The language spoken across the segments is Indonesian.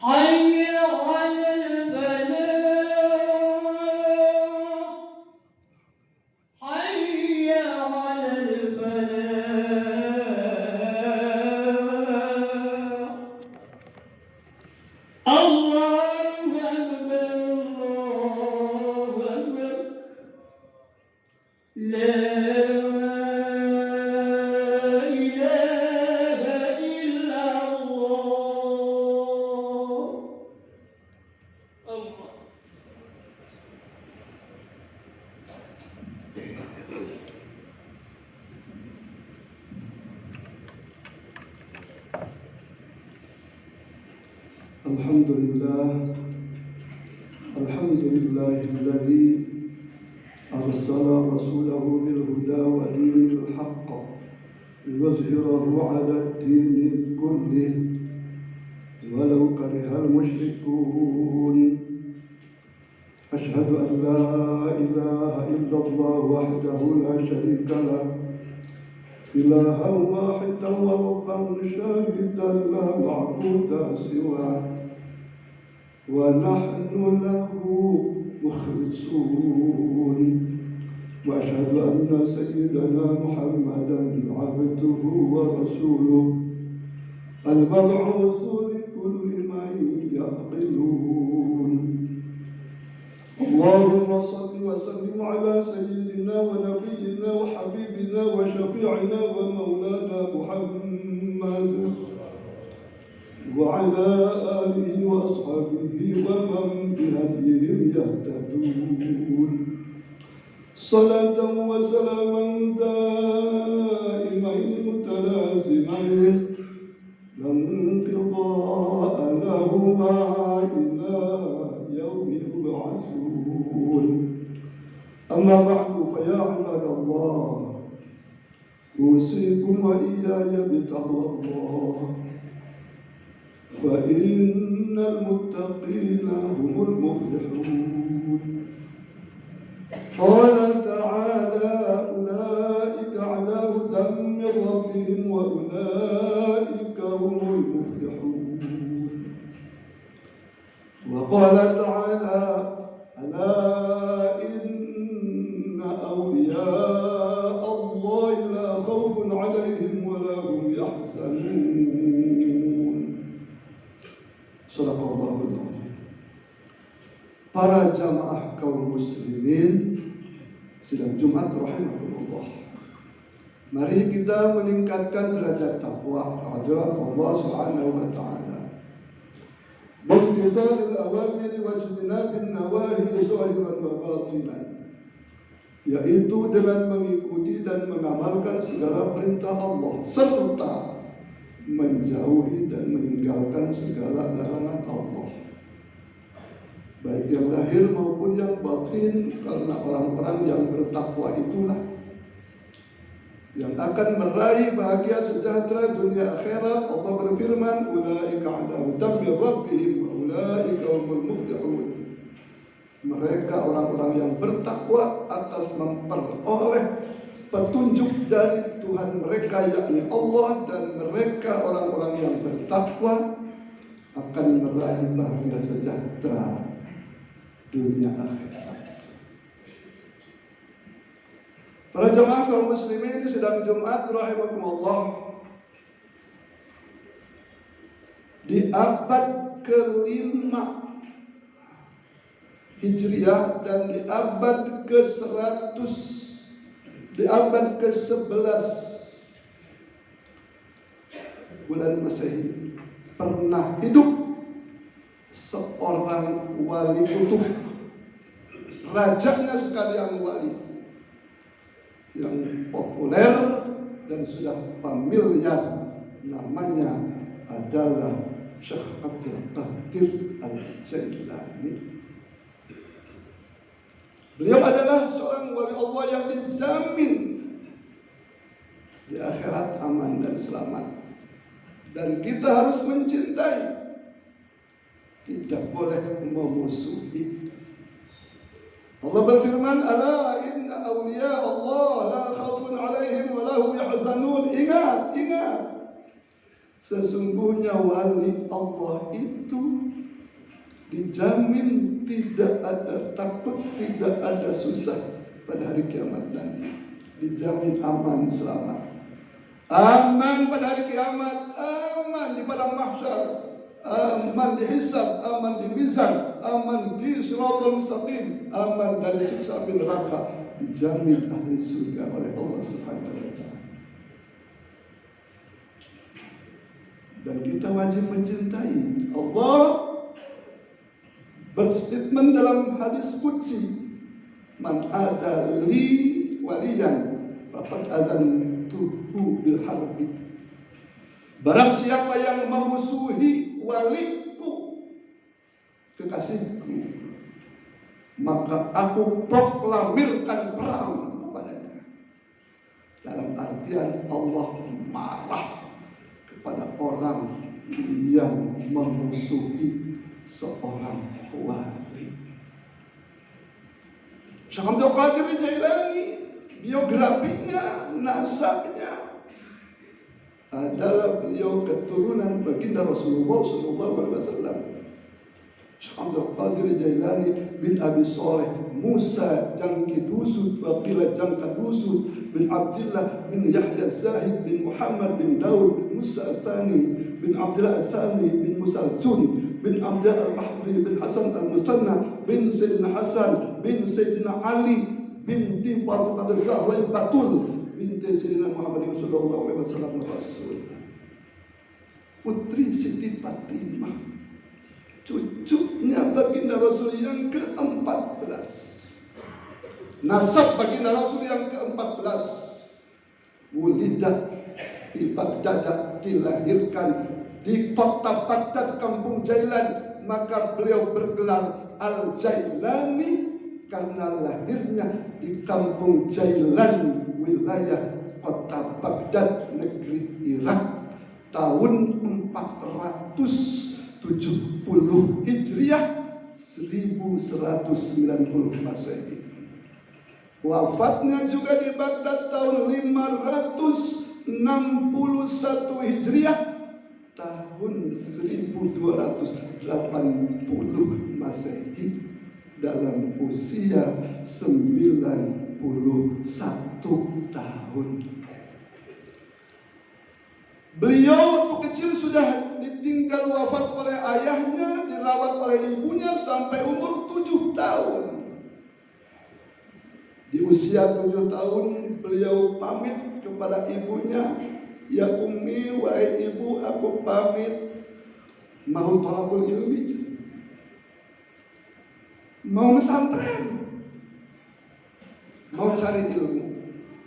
حي على الفلاح حي على الفلاح الله أكبر الله أكبر لا الحمد لله الذي أرسل رسوله بالهدى ودين الحق ليظهره على الدين كله ولو كره المشركون. أشهد أن لا إله إلا الله وحده لا شريك له إلها واحدا وربا شاهدا لا معبود سواه ونحن له مخلصون. وأشهد أن سيدنا محمدا عبده ورسوله المبعوث لكل من يعقلون. اللهم صل وسلم على سيدنا ونبينا وحبيبنا وشفيعنا ومولانا محمد وعلى آله وأصحابه ومن بهديهم يهتدون. صلاة وسلاما دائمين متلازمين لا انقضاء لهما إلى يوم يبعثون. أما بعد فيا عباد الله أوصيكم وإياي بتقوى الله فإن المتقين هم المفلحون. قال تعالى أولئك على هدى من ربهم وأولئك هم المفلحون. وقال تعالى ألا إن أولياء الله لا خوف عليهم ولا هم يحزنون. Sadaqallahul azim. Para jamaah kaum muslimin sidang Jumat rahimakumullah. Mari kita meningkatkan derajat takwa kepada Allah Subhanahu wa taala. Bimtithal al-awamir wa ijtinabin nawahi zahiran wa batinan. Yaitu dengan mengikuti dan mengamalkan segala perintah Allah serta menjauhi dan meninggalkan segala larangan Allah, baik yang lahir maupun yang batin, karena orang-orang yang bertakwa itulah yang akan meraih bahagia sejahtera dunia akhirat. Allah berfirman, ulaika ala hudan min rabbihim wa ulaika humul muflihun. Mereka orang-orang yang bertakwa atas memperoleh petunjuk dari Tuhan mereka yakni Allah, dan mereka orang-orang yang bertakwa akan meraih bahagia sejahtera dunia akhirat. Para jemaah kaum muslimin di sidang Jumat rahimakumullah, di abad ke-5 Hijriah dan di abad ke-100, di abad ke-11 bulan Masehi, pernah hidup seorang wali kutub, rajanya sekalian wali, yang populer dan sudah familiar. Namanya adalah Syekh Abdul Qadir Al-Jailani. Beliau adalah seorang wali Allah yang dijamin di akhirat aman dan selamat. Dan kita harus mencintai, tidak boleh memusuhi. Allah berfirman, ala inna awliya Allah la khawfun alaihim wa lahum yahzanun. Ingat, ingat, sesungguhnya wali Allah itu dijamin tidak ada takut, tidak ada susah pada hari kiamat nanti. Dijamin aman, selamat. Aman pada hari kiamat, aman di padang mahsyar, aman di hisab, aman di mizan, aman di siratal mustaqim, aman dari siksa api neraka. Dijamin ahli surga oleh Allah Subhanahu wa taala. Dan kita wajib mencintai Allah. Berstatement dalam hadis qudsi, man ada li waliyan faqad adantuhu bil harbi. Barang siapa yang memusuhi waliku, kekasihku, maka aku proklamirkan perang kepadanya. Dalam artian Allah marah kepada orang yang memusuhi seorang wali. Syekh Abdul Qadir Jailani, biografinya, nasabnya adalah beliau keturunan baginda Rasulullah SAW. Syekh Abdul Qadir Jailani bin Abi Saleh Musa Jangki Dusud, Waqila Jangka Dusud bin Abdullah bin Yahya Zahid bin Muhammad bin Daud bin Musa Asani bin Abdullah Asani bin Musa Al-Jun bin Abdullah Al-Mahdi bin Hasan Al-Musanna bin Sayyidina Hasan bin Sayyidina Ali bin Fatimah Al-Zahra Al-Batul bin Sayyidina Muhammad sallallahu alaihi wasallam Rasul. Putri Siti Fatimah, cucunya baginda Rasul yang ke-14. Nasab baginda Rasul yang ke-14. Wulidat di Baghdad, dilahirkan di kota Baghdad, kampung Jailan, maka beliau bergelar Al-Jailani karena lahirnya di kampung Jailan, wilayah kota Baghdad, negeri Irak, tahun 470 Hijriah, 1190 Masehi. Wafatnya juga di Baghdad tahun 561 Hijriah, tahun 1280 Masehi, dalam usia 91 tahun. Beliau waktu kecil sudah ditinggal wafat oleh ayahnya, dirawat oleh ibunya sampai umur 7 tahun. Di usia 7 tahun beliau pamit kepada ibunya, ya Ummi, wahai ibu, aku pamit mau thalabul ilmi, mau pesantren, mau cari ilmu.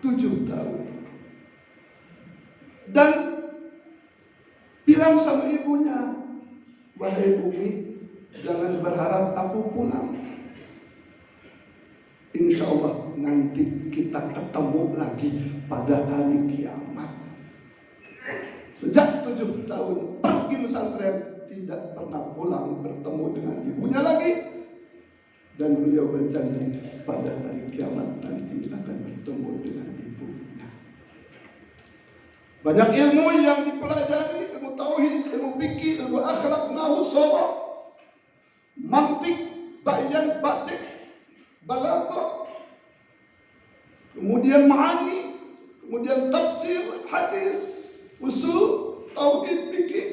7 tahun. Dan bilang sama ibunya, wahai Umi, jangan berharap aku pulang. Insya Allah nanti kita ketemu lagi pada hari kiamat. Sejak 7 tahun pergi pesantren, tidak pernah pulang bertemu dengan ibunya lagi. Dan beliau berjanji pada hari kiamat nanti akan bertemu dengan ibunya. Banyak ilmu yang dipelajari, ilmu tauhid, ilmu fikih, ilmu akhlak, nahwu, sharaf, mantik, bayan, batik, balaghah, kemudian ma'ani, kemudian tafsir, hadis, usul, tauhid, fikih,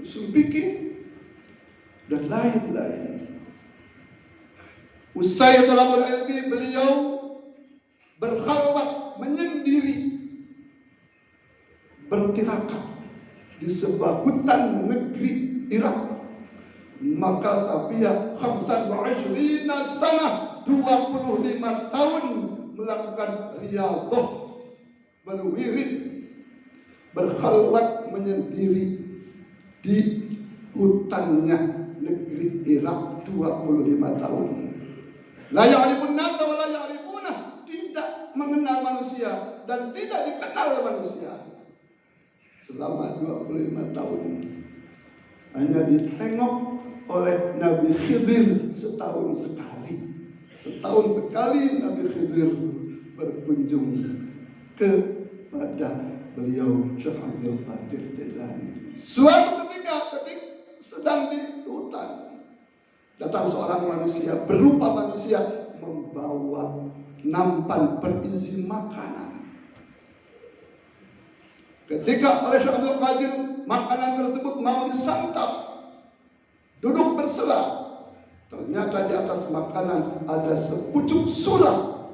usul fikih, dan lain-lain. Usai thalabul ilmi, beliau berkhalwat menyendiri, bertirakat di sebuah hutan negeri Irak. Maka Safiyah 25 sana, 25 tahun melakukan riyadhah, berwirid, berkhalwat menyendiri di hutannya negeri Irak 25 tahun. La ya'rifun nasa wa la ya'rifunah, tidak mengenal manusia dan tidak dikenal manusia. Selama 25 tahun hanya ditengok oleh Nabi Khidir setahun sekali. Setahun sekali Nabi Khidir berkunjung kepada beliau Syekh Abdul Qadir Jailani. Suatu ketika sedang di hutan, Datang seorang manusia berupa manusia membawa nampan berisi makanan. Ketika oleh Syekh Abdul Qadir makanan tersebut mau disantap, duduk bersela, ternyata di atas makanan ada sepucuk sulam.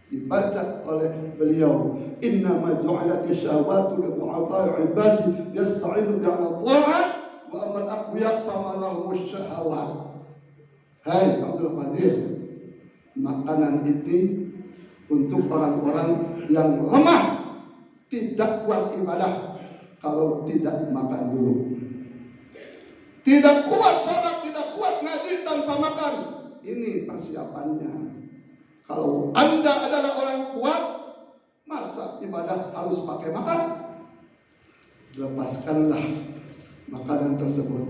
Dibaca oleh beliau, innama ju'alati syahwatu li du'afa'i ibadi yasta'inu bi'ala ta'at wa amal aqwiya fama lahumus syahawat. Hai Abdul Qadir, makanan ini untuk orang-orang yang lemah, tidak kuat ibadah kalau tidak makan dulu. Tidak kuat salat, tidak kuat ngaji tanpa makan. Ini persiapannya. Kalau Anda adalah orang kuat, masa ibadah harus pakai makan? Lepaskanlah makanan tersebut,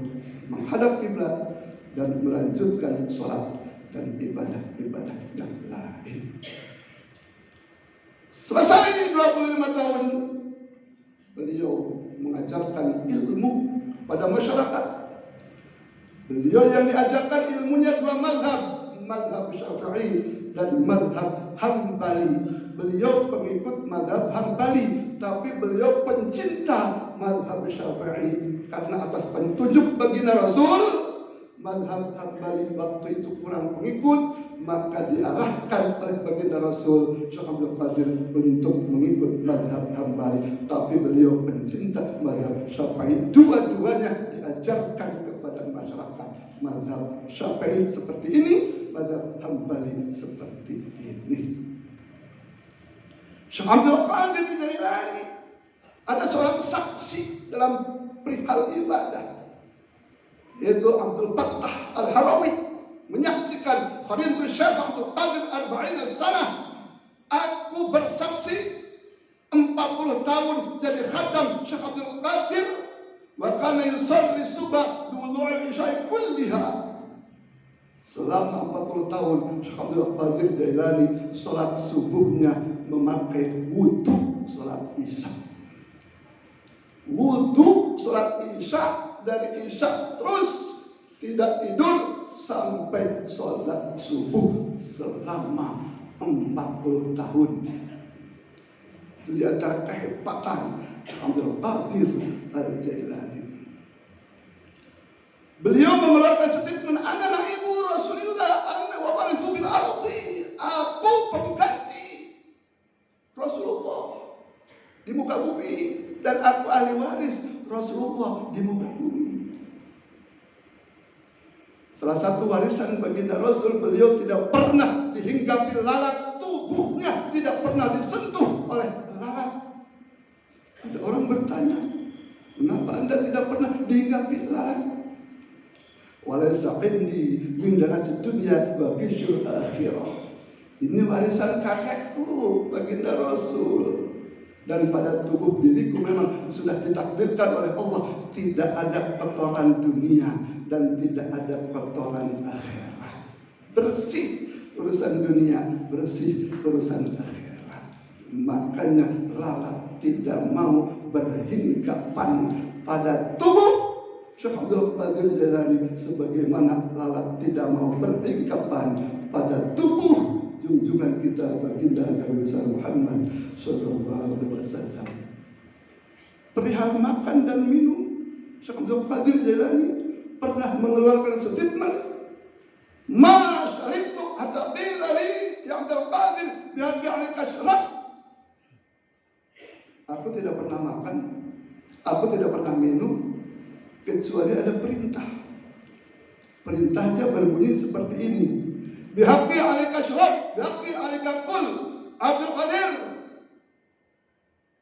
menghadap kiblat dan melanjutkan sholat dan ibadah-ibadah yang lain. Selesai 25 tahun, beliau mengajarkan ilmu pada masyarakat. Beliau yang diajarkan ilmunya dua mazhab, mazhab Syafi'i dan mazhab Hambali. Beliau pengikut mazhab Hambali, tapi beliau pencinta mazhab Syafi'i karena atas petunjuk baginda Rasul. Mazhab Hambali waktu itu kurang pengikut, maka diarahkan oleh baginda Rasul Syekh Abdul Qadir untuk mengikut mazhab Hambali. Tapi beliau pencinta mazhab Syafi'i. Dua-duanya diajarkan kepada masyarakat. Mazhab Syafi'i seperti ini, mazhab Hambali seperti ini. Syekh Abdul Qadir Jailani ada seorang saksi dalam perihal ibadah, yaitu Abdul Fattah Al-Harawi, menyaksikan Fadilatul Syekh Abdul Qadir Arba'in Sanah. Aku bersaksi 40 tahun jadi khatam Syekh Abdul Qadir, wa kana yusalli subah du'ul isya'i kulliha. Selama 40 tahun Syekh Abdul Qadir Jailani salat subuhnya memakai wudu salat isya. Wudu salat isya, dari isya terus tidak tidur sampai sholat subuh selama 40 tahun. Itu di antara kehebatan Abdul Qadir Al-Jailani. Beliau mengeluarkan statement, ana naibu Rasulillah, ana wa warithu bil ardi. Aku pengganti Rasulullah di muka bumi, dan aku ahli waris Rasulullah di muka bumi. Salah satu warisan baginda Rasul, beliau tidak pernah dihinggapi lalat, tubuhnya tidak pernah disentuh oleh lalat. Ada orang bertanya, kenapa Anda tidak pernah dihinggapi lalat? Walaysa indi min danasi dunya wa bishul akhirah. Ini warisan kakekku baginda Rasul. Dan pada tubuh diriku memang sudah ditakdirkan oleh Allah tidak ada kotoran dunia dan tidak ada kotoran akhirat. Bersih urusan dunia, bersih urusan akhirat. Makanya lalat tidak mau berhinggapan pada tubuh Syekh Abdul Qadir Jailani, sebagaimana lalat tidak mau berhinggapan pada tubuh junjungan kita baginda Nabi besar Muhammad sallallahu alaihi wasallam. Perihal makan dan minum, Syekh Abdul Qadir Jailani pernah mengeluarkan statement, ma syaribtu hatta qila li ya Abdul Qadir bi'adhi 'alaika syarab. Aku tidak pernah makan, aku tidak pernah minum kecuali ada perintah. Perintahnya berbunyi seperti ini, bihaqqi 'alaika syarab, bihaqqi 'alaika qul. Abdul Qadir,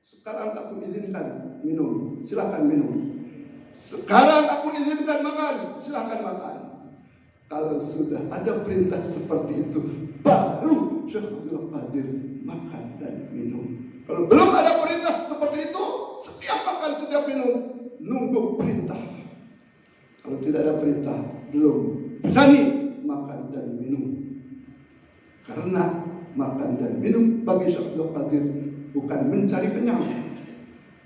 sekarang aku izinkan minum, silakan minum. Sekarang aku izinkan makan, silakan makan. Kalau sudah ada perintah seperti itu, baru Syekh Abdul Qadir makan dan minum. Kalau belum ada perintah seperti itu, setiap makan, setiap minum, nunggu perintah. Kalau tidak ada perintah, belum berani makan dan minum. Karena makan dan minum bagi Syekh Abdul Qadir bukan mencari kenyang,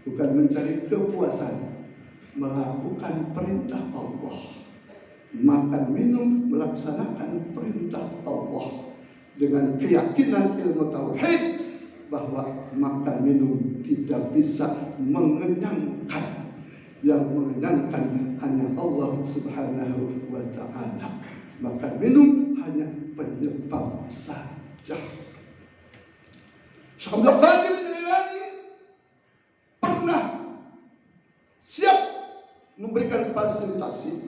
bukan mencari kepuasan, melakukan perintah Allah. makan minum melaksanakan perintah Allah dengan keyakinan ilmu tauhid bahwa makan minum tidak bisa mengenyangkan. Yang mengenyangkan hanya Allah Subhanahu wa ta'ala. Makan minum hanya penyebab saja. Syekh Abdul Qadir Jailani pernah siap memberikan fasilitasi.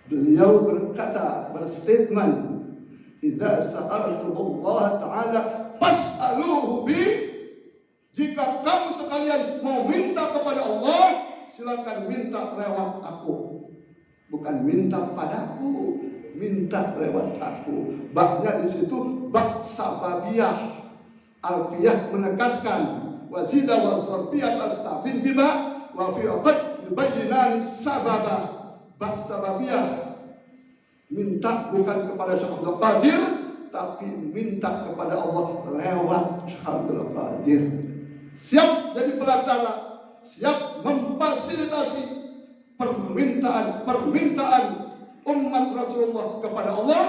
Beliau berkata, berstatement, "Idza sa'altum Allah Ta'ala fas'aluhu bi." Jika kamu sekalian mau minta kepada Allah, silakan minta lewat aku. Bukan minta padaku, minta lewat aku. Baknya di situ bak sababiyah. Alfiyah menegaskan wazida wa sarfiyat astafin biba wa fi aqad yubayyinan sababa. Bak sababiyah minta bukan kepada Syekh Abdul Qadir, tapi minta kepada Allah lewat Syekh Abdul Qadir. Siap jadi pelantara, siap memfasilitasi permintaan umat Rasulullah kepada Allah.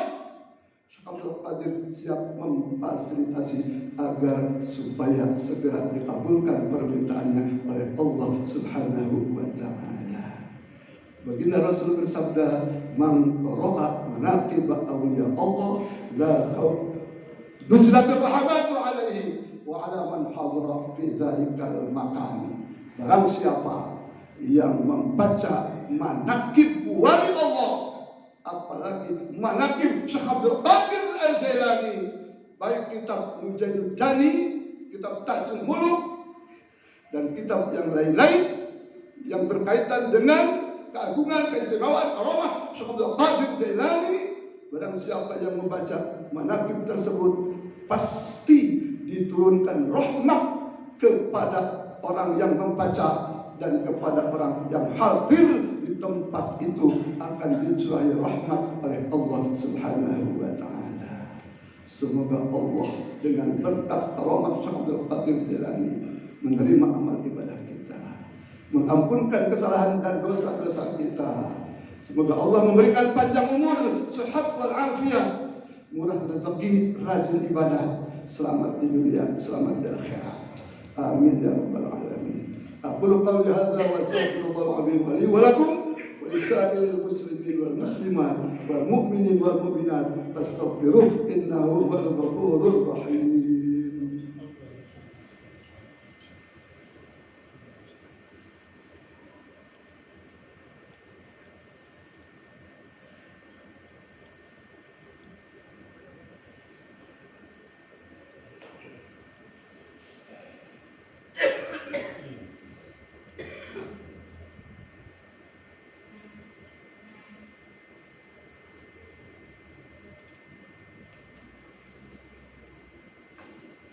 Syekh Abdul Qadir siap memfasilitasi agar supaya segera dikabulkan permintaannya oleh Allah Subhanahu wa ta'ala. Baginda Rasul bersabda, "Man qara'a manaqib awliya Allah la khawf nuzilatir rahmatu alaihi wa ala man hadra fi dzalikal makan." Barang siapa yang membaca manaqib wali Allah, apalagi manaqib Syekh Abdul Qadir Al-Jailani, baik kitab Mujahidudani, kitab Tajul Muluk, dan kitab yang lain-lain yang berkaitan dengan keagungan, keistimewaan, karomah Syekh Abdul Qadir Jailani, barang siapa yang membaca manaqib tersebut pasti diturunkan rahmat kepada orang yang membaca dan kepada orang yang hadir di tempat itu akan dicurahi rahmat oleh Allah Subhanahu wa ta'ala. Semoga Allah dengan berkat karomah Syekh Abdul Qadir Jailani menerima amal ibadah kita, mengampunkan kesalahan dan dosa-dosa kita. Semoga Allah memberikan panjang umur, sehat wal afiat, murah rezeki, rajin ibadah, selamat di dunia, selamat di akhirat. Amin ya rabbal alamin. Aqulu qawli hadza wa astaghfirullah al-azim li wa lakum wa lisa'iril muslimin wal muslimat wal mu'minin wal mu'minat fastaghfiruh innahu huwal ghafurur rahim.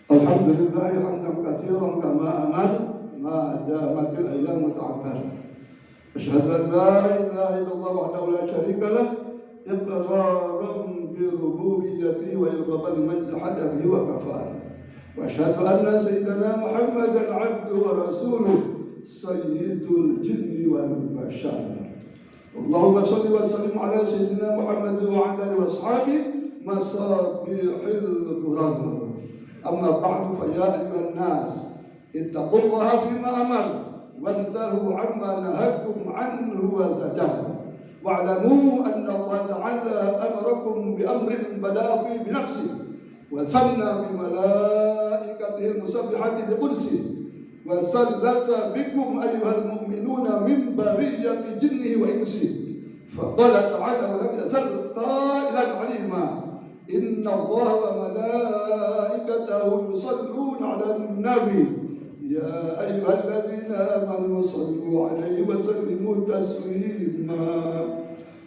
Alhamdulillah hamdan katsiran kama amal ma damatil ayyam muta'abbad. Asyhadu an la ilaha illallah wahdahu la syarika lah iqraran bi rububiyyatihi wa irghaban liman jahada bihi wa kafara. Wa asyhadu anna sayyidana Muhammadan 'abduhu wa rasuluh sayyidul jinni wal bashar. Allahumma shalli wa sallim ala sayyidina Muhammad wa ala alihi wa ashabihi masabihil quran. أما بعد فيا أيها الناس اتقوا الله فيما أمر وانتهوا عما نهاكم عنه وزجر واعلموا أن الله تعالى أمركم بأمر بدأ فيه بنفسه وثنى بملائكته المسبحة بقدسه وثلث بكم أيها المؤمنون من برية جنه وإنسه فقال تعالى ولم يزل قائلا عليما إن الله وملائكته يصلون على النبي يا أيها الذين آمنوا صلوا عليه وسلموا تسليما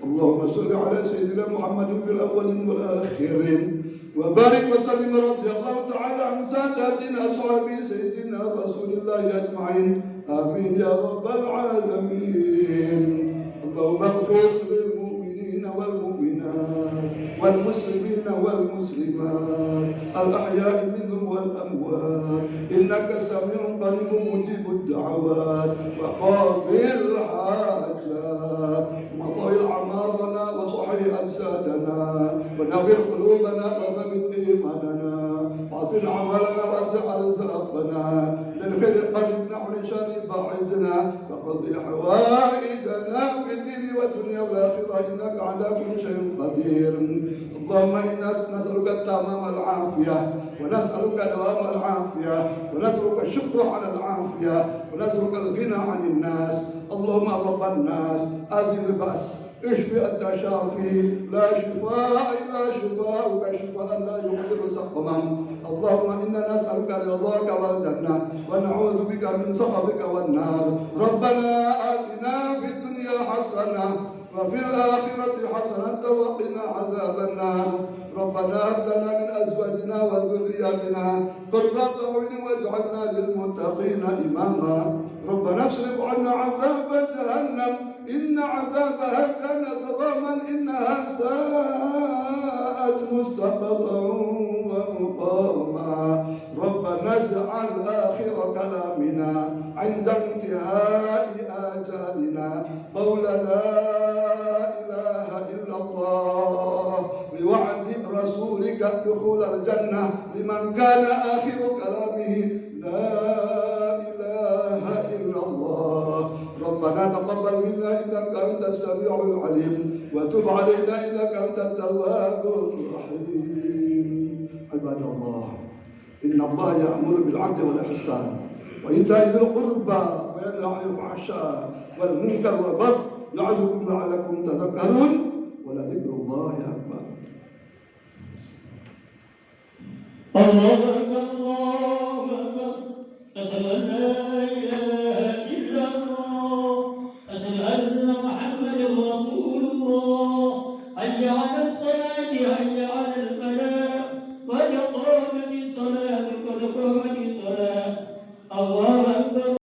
اللهم صل على سيدنا محمد في الأولين والآخرين وبارك وسلم رضي الله تعالى عن ساداتنا أصحابه سيدنا رسول الله أجمعين آمين يا رب العالمين اللهم اغفر للمؤمنين والمؤمنات والمسلمين والمسلمات الأحياء منهم والأموات إنك سميع قريب مجيب الدعوات وقاضي الحاجات وقضي الأعمار ونبر قلوبنا وثبت إيماننا واصل عملنا واسع رزقنا للخير قربنا ولشر بعدنا وقضي حوائجنا في الدين والدنيا والآخرة إنك على كل شيء قدير. اللهم إنا نسألك التمام العافية ونسألك دوام العافية ونسألك الشكر على العافية ونسألك الغنى عن الناس. اللهم رب الناس أذهب البأس اشفي أنت شافي لا شفاء إلا شفاءك شفاء لا يغادر سقما. اللهم إنا نسألك رضاك والجنة ونعوذ بك من سخطك والنار. ربنا آتنا في الدنيا حسنة وفي الآخرة حسنة وقنا عذاب النار. ربنا هب لنا من أزواجنا وذرياتنا قرة أعين واجعلنا للمتقين إماما. ربنا اصرف عنا عذاب جهنم إن عذابها كان غراما إنها ساءت مستقرا ومقاما. ربنا اجعل آخر كلامنا عند انتهاء آجالنا قول لا إله إلا الله بوعد رسولك دخول الجنة لمن كان آخر كلامه لا إله إلا الله. ربنا تقبل منا إنك أنت السميع العليم وتب علينا إنك أنت التواب الرحيم. عباد الله إن الله يأمر بالعدل والإحسان وإيتاء ذي القربى وينهى عن الفحشاء والمنكر والبغي يعظكم لعلكم تذكرون ولذكر الله أكبر. الله أكبر الله أكبر أشهد أن لا إله إلا الله أشهد أن محمدا رسول الله حي على